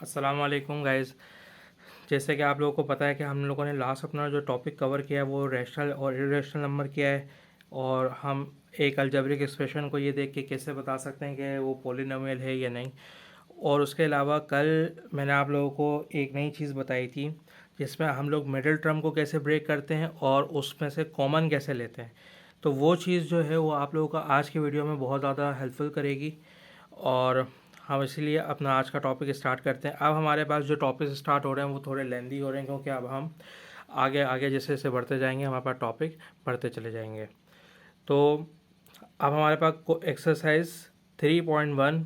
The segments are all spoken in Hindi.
अस्सलाम वालेकुम गाइस। जैसे कि आप लोगों को पता है कि हम लोगों ने लास्ट अपना जो टॉपिक कवर किया है वो रैशनल और इरेशनल नंबर किया है, और हम एक अलजेब्रिक एक्सप्रेशन को ये देख के कैसे बता सकते हैं कि वो पॉलिनोमियल है या नहीं। और उसके अलावा कल मैंने आप लोगों को एक नई चीज़ बताई थी जिसमें हम लोग मिडिल टर्म को कैसे ब्रेक करते हैं और उसमें से कॉमन कैसे लेते हैं। तो वो चीज़ जो है वो आप लोगों का आज की वीडियो में बहुत ज़्यादा हेल्पफुल करेगी। और हम इसलिए अपना आज का टॉपिक स्टार्ट करते हैं। अब हमारे पास जो टॉपिक स्टार्ट हो रहे हैं वो थोड़े लेंदी हो रहे हैं, क्योंकि अब हम आगे आगे जैसे जैसे बढ़ते जाएंगे हमारे पास टॉपिक बढ़ते चले जाएंगे। तो अब हमारे पास एक्सरसाइज 3.1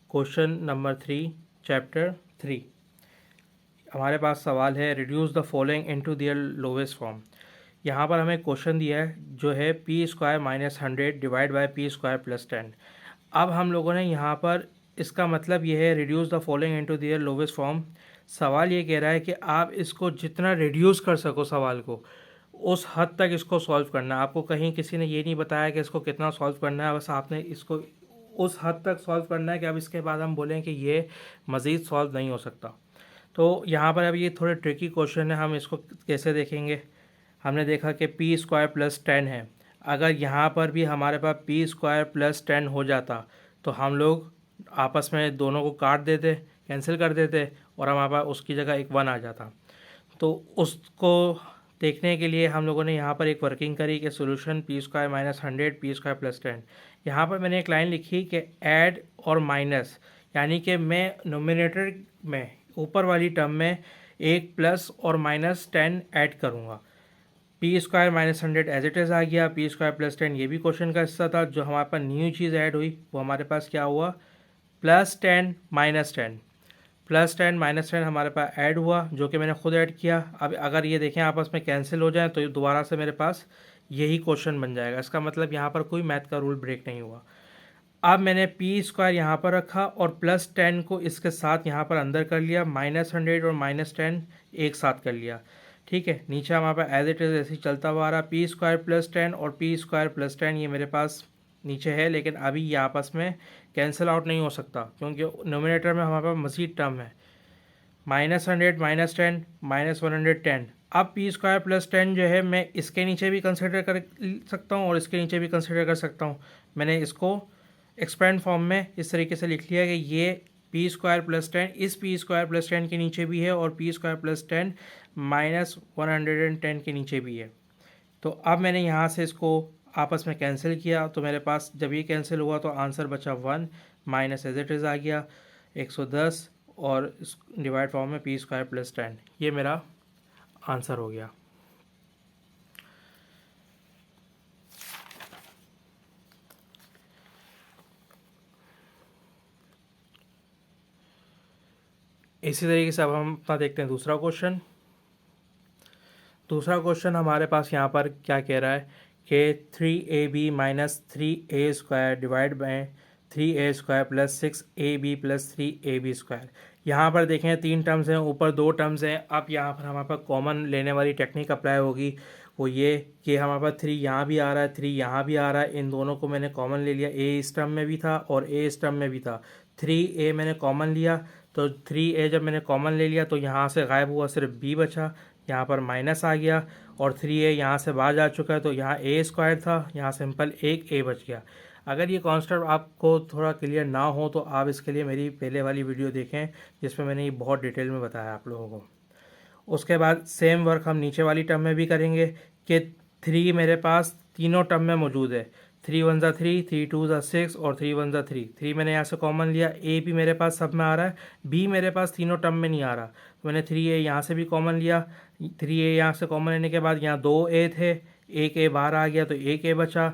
क्वेश्चन नंबर 3 चैप्टर 3। हमारे पास सवाल है reduce the following into their lowest form. यहाँ पर हमें क्वेश्चन दिया है जो है P square minus 100 divide by P square plus 10। अब हम लोगों ने यहाँ पर इसका मतलब ये है reduce the following into their lowest form. सवाल ये कह रहा है कि आप इसको जितना रिड्यूस कर सको सवाल को उस हद तक इसको सॉल्व करना है। आपको कहीं किसी ने ये नहीं बताया कि इसको कितना सॉल्व करना है, बस आपने इसको उस हद तक सॉल्व करना है कि अब इसके बाद हम बोलें कि ये मज़ीद सॉल्व नहीं हो सकता। तो यहाँ पर अब ये थोड़े ट्रिकी क्वेश्चन है, हम इसको कैसे देखेंगे। हमने देखा कि पी स्क्वायर प्लस 10 है। अगर यहाँ पर भी हमारे पास पी स्क्वायर प्लस 10 हो जाता तो हम लोग आपस में दोनों को काट देते, कैंसिल कर देते, और हमारे पास उसकी जगह एक 1 आ जाता। तो उसको देखने के लिए हम लोगों ने यहाँ पर एक वर्किंग करी कि solution P square minus 100 P square plus 10। यहाँ पर मैंने एक लाइन लिखी कि ऐड और माइनस, यानी कि मैं नोमिनेटर में ऊपर वाली टर्म में एक प्लस और माइनस 10 ऐड करूँगा। P square minus 100 as it is आ गया, पी स्क्वायर प्लस 10 ये भी क्वेश्चन का हिस्सा था। जो हमारे पास न्यू चीज़ ऐड हुई वो हमारे पास क्या हुआ, प्लस 10 माइनस 10। प्लस 10 माइनस 10 हमारे पास ऐड हुआ, जो कि मैंने खुद ऐड किया। अब अगर ये देखें आपस में कैंसिल हो जाए तो ये दोबारा से मेरे पास यही क्वेश्चन बन जाएगा। इसका मतलब यहाँ पर कोई मैथ का रूल ब्रेक नहीं हुआ। अब मैंने पी स्क्वायर यहाँ पर रखा और प्लस 10 को इसके साथ यहाँ पर अंदर कर लिया, माइनस 100 और माइनस 10 एक साथ कर लिया। ठीक है, नीचे हमारे पास एज इट इज़ ऐसे ही चलता हुआ आ रहा, पी स्क्वायर प्लस 10 और पी स्क्वायर प्लस 10 ये मेरे पास नीचे है, लेकिन अभी ये आपस में कैंसिल आउट नहीं हो सकता क्योंकि नोमिनेटर में हमारे पास मज़ीद टर्म है, माइनस 100 माइनस 10 माइनस 110। अब पी स्क्वायर प्लस 10 जो है मैं इसके नीचे भी कंसिडर कर सकता हूँ और इसके नीचे भी कंसिडर कर सकता हूँ। मैंने इसको एक्सपेंड फॉर्म में इस तरीके से लिख लिया कि ये पी स्क्वायर प्लस 10 इस पी स्क्वायर प्लस 10 के नीचे भी है और पी स्क्वायर प्लस 10 माइनस 110 के नीचे भी है। तो अब मैंने यहाँ से इसको आपस में कैंसिल किया, तो मेरे पास जब ये कैंसिल हुआ तो आंसर बचा 1 माइनस एज इट इज़ आ गया 110, और डिवाइड फॉर्म में पी स्क्वायर प्लस 10 ये मेरा आंसर हो गया। इसी तरीके से अब हम अपना देखते हैं दूसरा क्वेश्चन। दूसरा क्वेश्चन हमारे पास यहाँ पर क्या कह रहा है कि 3ab minus 3a square divide by 3a square plus 6ab plus 3ab square. यहाँ पर देखें तीन टर्म्स हैं, ऊपर दो टर्म्स हैं। अब यहाँ पर हमारे पास कॉमन लेने वाली टेक्निक अप्लाई होगी, वो ये कि हमारे पास 3 यहाँ भी आ रहा है 3 यहाँ भी आ रहा है, इन दोनों को मैंने कॉमन ले लिया। a इस टर्म में भी था और a इस टर्म में भी था, 3a मैंने कॉमन लिया। तो 3a जब मैंने कॉमन ले लिया तो यहाँ से गायब हुआ, सिर्फ b बचा, यहाँ पर माइनस आ गया, और 3a यहाँ से बाहर जा चुका है, तो यहाँ a स्क्वायर था, यहाँ सिंपल एक a बच गया। अगर ये कॉन्सेप्ट आपको थोड़ा क्लियर ना हो तो आप इसके लिए मेरी पहले वाली वीडियो देखें जिसमें मैंने ये बहुत डिटेल में बताया आप लोगों को। उसके बाद सेम वर्क हम नीचे वाली टर्म में भी करेंगे कि 3 मेरे पास तीनों टर्म में मौजूद है, 3 वन ज़ा 3, 3 टू ज़ा 6 और 3 वन ज़ा 3। 3 मैंने यहाँ से कॉमन लिया, ए भी मेरे पास सब में आ रहा है, बी मेरे पास तीनों टर्म में नहीं आ रहा, तो मैंने 3a यहाँ से भी कॉमन लिया। 3a यहाँ से कॉमन लेने के बाद यहाँ 2a थे, एक a बाहर आ गया तो एक a बचा,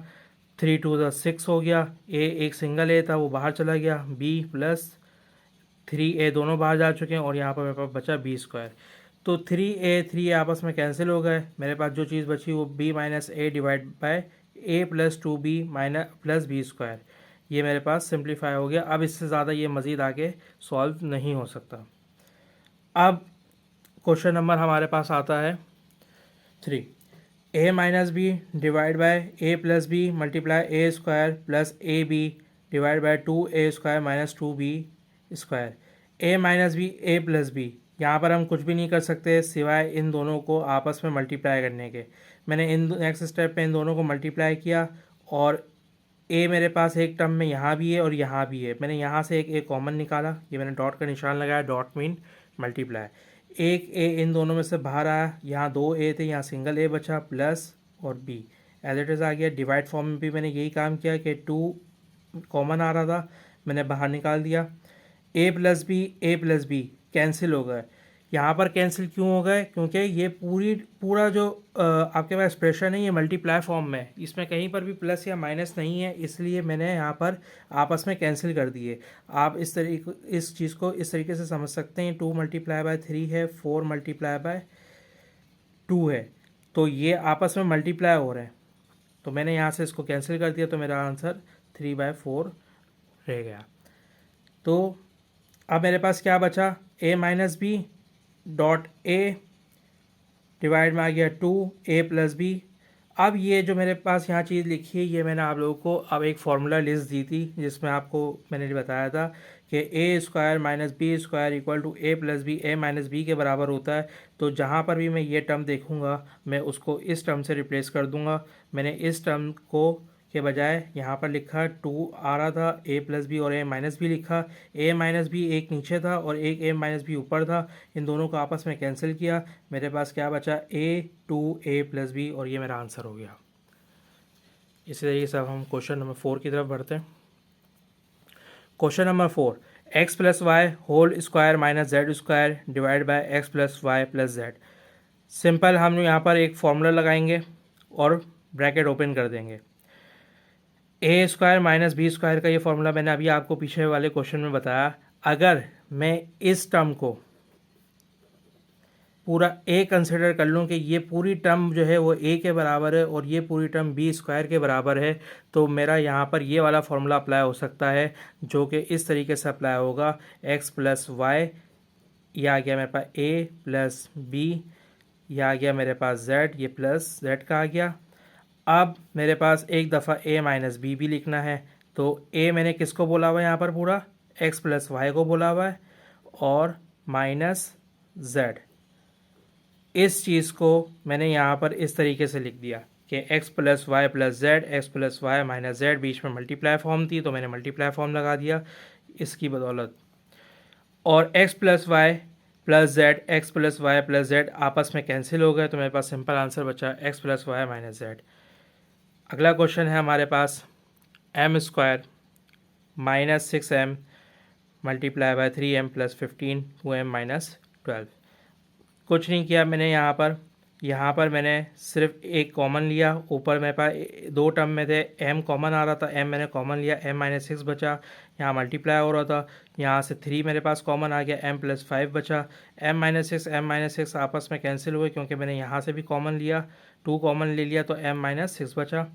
3 टू ज़ा 6 हो गया, a एक सिंगल a था वो बाहर चला गया, b प्लस 3a दोनों बाहर जा चुके हैं, और यहाँ पर मेरे पास बचा b स्क्वायर। तो 3a आपस में कैंसिल हो गए, मेरे पास जो चीज़ बची वो b minus A divide by a plus 2b minus plus b square, ये मेरे पास सिंप्लीफाई हो गया। अब इससे ज़्यादा ये मज़ीद आगे सॉल्व नहीं हो सकता। अब क्वेश्चन नंबर हमारे पास आता है 3, a minus B divide by a plus B multiply a square plus ab divide by 2a square minus 2b square. A minus B A plus B, यहाँ पर हम कुछ भी नहीं कर सकते सिवाय इन दोनों को आपस में मल्टीप्लाई करने के। मैंने इन नेक्स्ट स्टेप पे इन दोनों को मल्टीप्लाई किया और ए मेरे पास एक टर्म में यहाँ भी है और यहाँ भी है, मैंने यहाँ से एक ए कॉमन निकाला, ये मैंने डॉट का निशान लगाया, डॉट मीन मल्टीप्लाई। एक ए इन दोनों में से बाहर आया, यहाँ दो ए थे, यहाँ सिंगल ए बचा, प्लस और बी एज इट इज़ आ गया। डिवाइड फॉर्म में भी मैंने यही काम किया कि 2 कॉमन आ रहा था, मैंने बाहर निकाल दिया। ए प्लस बी कैंसिल हो गए। यहाँ पर कैंसिल क्यों हो गए? क्योंकि ये पूरा जो आपके पास एक्सप्रेशन है ये मल्टीप्लाई फॉर्म में है, इसमें कहीं पर भी प्लस या माइनस नहीं है, इसलिए मैंने यहाँ पर आपस में कैंसिल कर दिए। आप इस चीज़ को इस तरीके से समझ सकते हैं, 2 मल्टीप्लाई बाय 3 है, 4 मल्टीप्लाई बाय 2 है, तो ये आपस में मल्टीप्लाई हो रहे हैं, तो मैंने यहाँ से इसको कैंसिल कर दिया, तो मेरा आंसर 3/4 रह गया। तो अब मेरे पास क्या बचा? A minus B dot A divide में आ गया 2 ए प्लस बी। अब ये जो मेरे पास यहाँ चीज़ लिखी है, ये मैंने आप लोगों को अब एक फार्मूला लिस्ट दी थी जिसमें आपको मैंने बताया था कि A square minus B square equal to A plus B, A minus B के बराबर होता है। तो जहाँ पर भी मैं ये टर्म देखूँगा मैं उसको इस टर्म से रिप्लेस कर दूँगा। मैंने इस टर्म को के बजाय यहाँ पर लिखा 2 आ रहा था, ए प्लस बी और ए माइनस बी लिखा। ए माइनस बी एक नीचे था और एक ए माइनस बी ऊपर था, इन दोनों को आपस में कैंसिल किया, मेरे पास क्या बचा? टू ए प्लस बी, और ये मेरा आंसर हो गया। इसी तरीके से अब हम क्वेश्चन नंबर 4 की तरफ बढ़ते हैं। Question number 4, X plus Y whole square minus Z square divide by X plus Y plus Z. Simple हम यहाँ पर एक फॉर्मूला लगाएंगे और ब्रैकेट ओपन कर देंगे। ए स्क्वायर माइनस बी स्क्वायर का ये फॉर्मूला मैंने अभी आपको पीछे वाले क्वेश्चन में बताया। अगर मैं इस टर्म को पूरा ए कंसिडर कर लूँ कि ये पूरी टर्म जो है वो ए के बराबर है और ये पूरी टर्म बी स्क्वायर के बराबर है, तो मेरा यहाँ पर ये वाला फॉर्मूला अप्लाई हो सकता है, जो कि इस तरीके से अप्लाई होगा। एक्स प्लस वाई, ये आ गया मेरे पास ए प्लस बी, ये आ गया मेरे पास जेड, ये प्लस जेड का आ गया। अब मेरे पास एक दफ़ा ए माइनस बी भी लिखना है, तो ए मैंने किसको बोला हुआ है यहाँ पर? पूरा एक्स प्लस वाई को बोला हुआ है, और माइनस जेड, इस चीज़ को मैंने यहाँ पर इस तरीके से लिख दिया कि X plus Y plus Z, X plus Y minus Z, बीच में मल्टीप्लाई फॉर्म थी तो मैंने मल्टीप्लाई फॉर्म लगा दिया इसकी बदौलत। और X plus Y plus Z, X plus Y plus Z आपस में कैंसिल हो गए, तो मेरे पास सिंपल आंसर बचा X plus Y minus Z. अगला क्वेश्चन है हमारे पास, M square minus 6m multiply by 3m plus 15 2m minus 12। कुछ नहीं किया मैंने यहाँ पर मैंने सिर्फ एक कॉमन लिया। ऊपर मेरे पास दो टर्म में थे, m कॉमन आ रहा था, m मैंने कॉमन लिया, m माइनस 6 बचा, यहाँ मल्टीप्लाई हो रहा था, यहाँ से 3 मेरे पास कॉमन आ गया, m प्लस 5 बचा। m माइनस 6 आपस में कैंसिल हुए क्योंकि मैंने यहाँ से भी कॉमन लिया, 2 कॉमन ले लिया, तो m माइनस 6 बचा।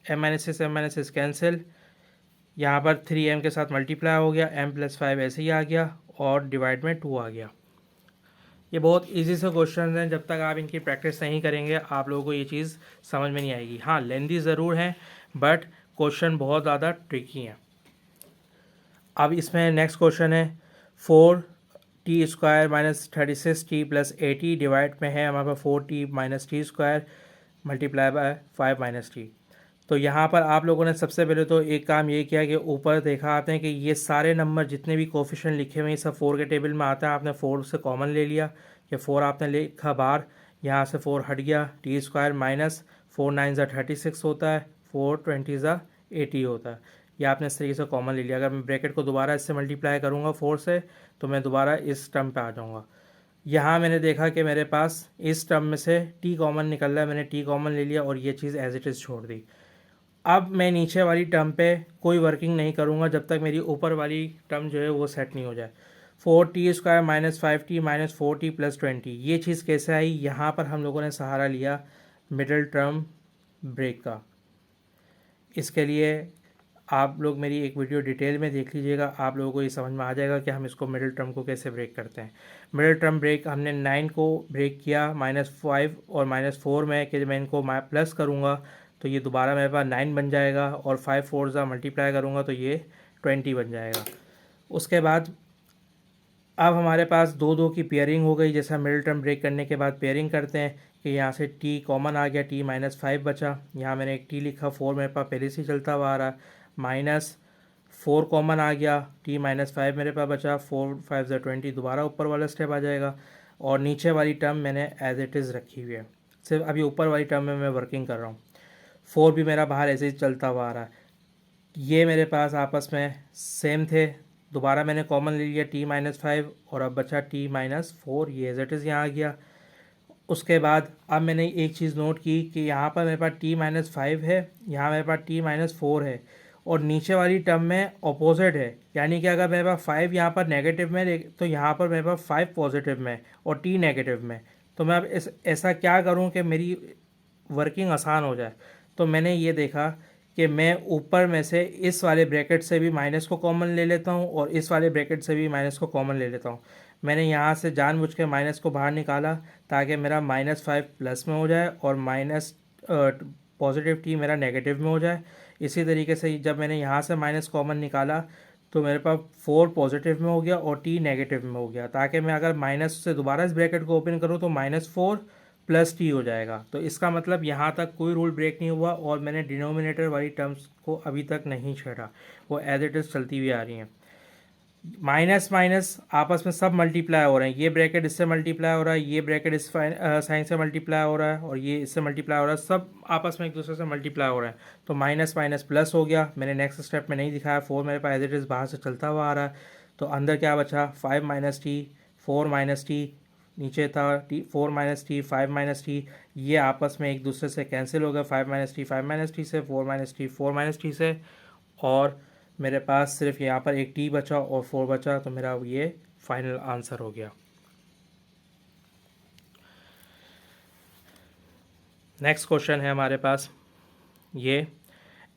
m माइनस 6 कैंसिल, यहाँ पर 3m के साथ मल्टीप्लाई हो गया, m प्लस 5 ऐसे ही आ गया और डिवाइड में 2 आ गया। ये बहुत इजी से क्वेश्चन हैं, जब तक आप इनकी प्रैक्टिस नहीं करेंगे आप लोगों को ये चीज़ समझ में नहीं आएगी। हाँ, लेंदी ज़रूर हैं बट क्वेश्चन बहुत ज़्यादा ट्रिकी हैं। अब इसमें नेक्स्ट क्वेश्चन है 4t square minus 36t plus 80 divide में है हमारे पास 4t minus T square multiply by 5 minus T. तो यहाँ पर आप लोगों ने सबसे पहले तो एक काम ये किया कि ऊपर देखा आते हैं कि ये सारे नंबर जितने भी कोफिशिएंट लिखे हुए हैं सब 4 के टेबल में आता है, आपने 4 से कॉमन ले लिया, कि 4 आपने लिखा बाहर, यहाँ से 4 हट गया, टी स्क्वायर माइनस 4 9 36 होता है, 4 20 80 होता है, ये आपने इस तरीके से कॉमन ले लिया। अगर मैं ब्रैकेट को दोबारा इससे मल्टीप्लाई करूँगा 4 से तो मैं दोबारा इस टर्म पे आ जाऊँगा। यहाँ मैंने देखा कि मेरे पास इस टर्म में से टी कॉमन निकल रहा है, मैंने टी कॉमन ले लिया और ये चीज़ एज इट इज़ छोड़ दी। अब मैं नीचे वाली टर्म पे कोई वर्किंग नहीं करूँगा जब तक मेरी ऊपर वाली टर्म जो है वो सेट नहीं हो जाए। 4t square minus 5t minus 4t plus 20, ये चीज़ कैसे आई? यहाँ पर हम लोगों ने सहारा लिया मिडिल टर्म ब्रेक का। इसके लिए आप लोग मेरी एक वीडियो डिटेल में देख लीजिएगा, आप लोगों को ये समझ में आ जाएगा कि हम इसको मिडिल टर्म को कैसे ब्रेक करते हैं। मिडिल टर्म ब्रेक हमने 9 को ब्रेक किया -5 और -4 में, कि मैं इनको प्लस करूँगा तो ये दोबारा मेरे पास 9 बन जाएगा और 5 4 मल्टीप्लाई करूँगा तो ये 20 बन जाएगा। उसके बाद अब हमारे पास दो दो की पेयरिंग हो गई, जैसे हम मिडिल टर्म ब्रेक करने के बाद पेयरिंग करते हैं कि यहाँ से टी कॉमन आ गया, टी माइनस 5 बचा, यहाँ मैंने एक टी लिखा, 4 मेरे पास पहले से ही चलता हुआ आ रहा, माइनस 4 कॉमन आ गया, टी माइनस 5 मेरे पास बचा, 4 5 ज़ा 20, दोबारा ऊपर वाला स्टेप आ जाएगा, और नीचे वाली टर्म मैंने एज इट इज़ रखी हुई है, सिर्फ अभी ऊपर वाली टर्म में मैं वर्किंग कर रहा हूँ। 4 भी मेरा बाहर ऐसे ही चलता हुआ आ रहा है। ये मेरे पास आपस में सेम थे, दोबारा मैंने कॉमन ले लिया टी माइनस 5, और अब बचा टी माइनस 4, ये एज इट इज़ यहाँ आ गया। उसके बाद अब मैंने एक चीज़ नोट की कि यहाँ पर मेरे पास टी माइनस 5 है, यहाँ मेरे पास टी माइनस 4 है, और नीचे वाली टर्म में अपोजिट है, यानी कि अगर मेरे पास 5 यहाँ पर नेगेटिव में तो यहाँ पर मेरे पास 5 पॉजिटिव में और टी नेगेटिव में। तो मैं अब ऐसा क्या करूँ कि मेरी वर्किंग आसान हो जाए। तो मैंने ये देखा कि मैं ऊपर में से इस वाले ब्रैकेट से भी माइनस को कॉमन ले लेता हूँ और इस वाले ब्रैकेट से भी माइनस को कॉमन ले लेता हूँ। मैंने यहाँ से जानबूझ के माइनस को बाहर निकाला ताकि मेरा -5 प्लस में हो जाए और माइनस पॉजिटिव टी मेरा नेगेटिव में हो जाए। इसी तरीके से जब मैंने यहाँ से माइनस कॉमन निकाला तो मेरे पास 4 पॉजिटिव में हो गया और टी नेगेटिव में हो गया, ताकि मैं अगर माइनस से दोबारा इस ब्रैकेट को ओपन करूँ तो -4 प्लस टी हो जाएगा। तो इसका मतलब यहाँ तक कोई रूल ब्रेक नहीं हुआ और मैंने डिनोमिनेटर वाली टर्म्स को अभी तक नहीं छेड़ा, वो एज इट इज़ चलती हुई आ रही हैं। माइनस माइनस आपस में सब मल्टीप्लाई हो रहे हैं, ये ब्रैकेट इससे मल्टीप्लाई हो रहा है, ये ब्रैकेट इस साइन से मल्टीप्लाई हो रहा है और ये इससे मल्टीप्लाई हो रहा है, सब आपस में एक दूसरे से मल्टीप्लाई हो रहे हैं। तो माइनस माइनस प्लस हो गया, मैंने नेक्स्ट स्टेप में नहीं दिखाया, 4 मेरे पास एज इट इज़ बाहर से चलता हुआ आ रहा है। तो अंदर क्या बचा, 5 माइनस टी, 4 माइनस टी, नीचे था T 4 minus T, 5 minus T, ये आपस में एक दूसरे से कैंसिल हो गया, 5 माइनस टी 5 माइनस टी से, 4 माइनस टी 4 माइनस टी से, और मेरे पास सिर्फ यहाँ पर एक टी बचा और 4 बचा, तो मेरा ये फाइनल आंसर हो गया। नेक्स्ट क्वेश्चन है हमारे पास ये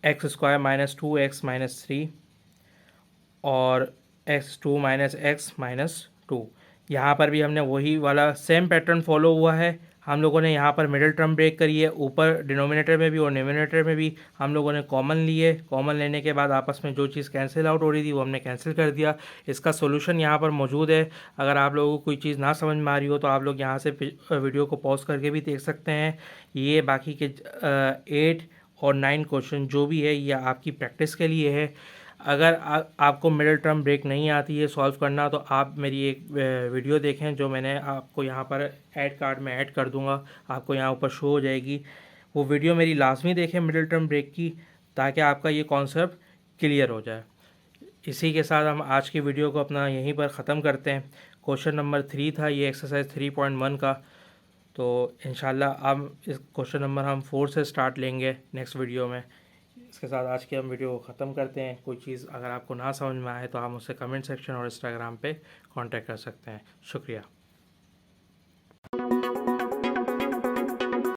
x² माइनस 2x माइनस 3 और x2 माइनस x माइनस 2। यहाँ पर भी हमने वही वाला सेम पैटर्न फॉलो हुआ है। हम लोगों ने यहाँ पर मिडिल टर्म ब्रेक करी है, ऊपर डिनोमिनेटर में भी और न्यूमिनेटर में भी हम लोगों ने कॉमन लिए। कॉमन लेने के बाद आपस में जो चीज़ कैंसिल आउट हो रही थी वो हमने कैंसिल कर दिया। इसका सोल्यूशन यहाँ पर मौजूद है। अगर आप लोगों को कोई चीज़ ना समझ में आ रही हो तो आप लोग यहाँ से वीडियो को पॉज करके भी देख सकते हैं। ये बाकी के 8 और 9 क्वेश्चन जो भी है ये आपकी प्रैक्टिस के लिए है। अगर आपको मिडिल टर्म ब्रेक नहीं आती है सॉल्व करना, तो आप मेरी एक वीडियो देखें जो मैंने आपको यहाँ पर ऐड कार्ड में ऐड कर दूँगा, आपको यहाँ ऊपर शो हो जाएगी। वो वीडियो मेरी लाजमी देखें मिडिल टर्म ब्रेक की, ताकि आपका ये कॉन्सेप्ट क्लियर हो जाए। इसी के साथ हम आज की वीडियो को अपना यहीं पर ख़त्म करते हैं। क्वेश्चन नंबर 3 था ये एक्सरसाइज 3.1 का। तो इंशाल्लाह अब इस क्वेश्चन नंबर हम 4 से स्टार्ट लेंगे नेक्स्ट वीडियो में। इसके साथ आज की हम वीडियो को ख़त्म करते हैं। कोई चीज़ अगर आपको ना समझ में आए तो आप मुझसे कमेंट सेक्शन और इंस्टाग्राम पे कांटेक्ट कर सकते हैं। शुक्रिया।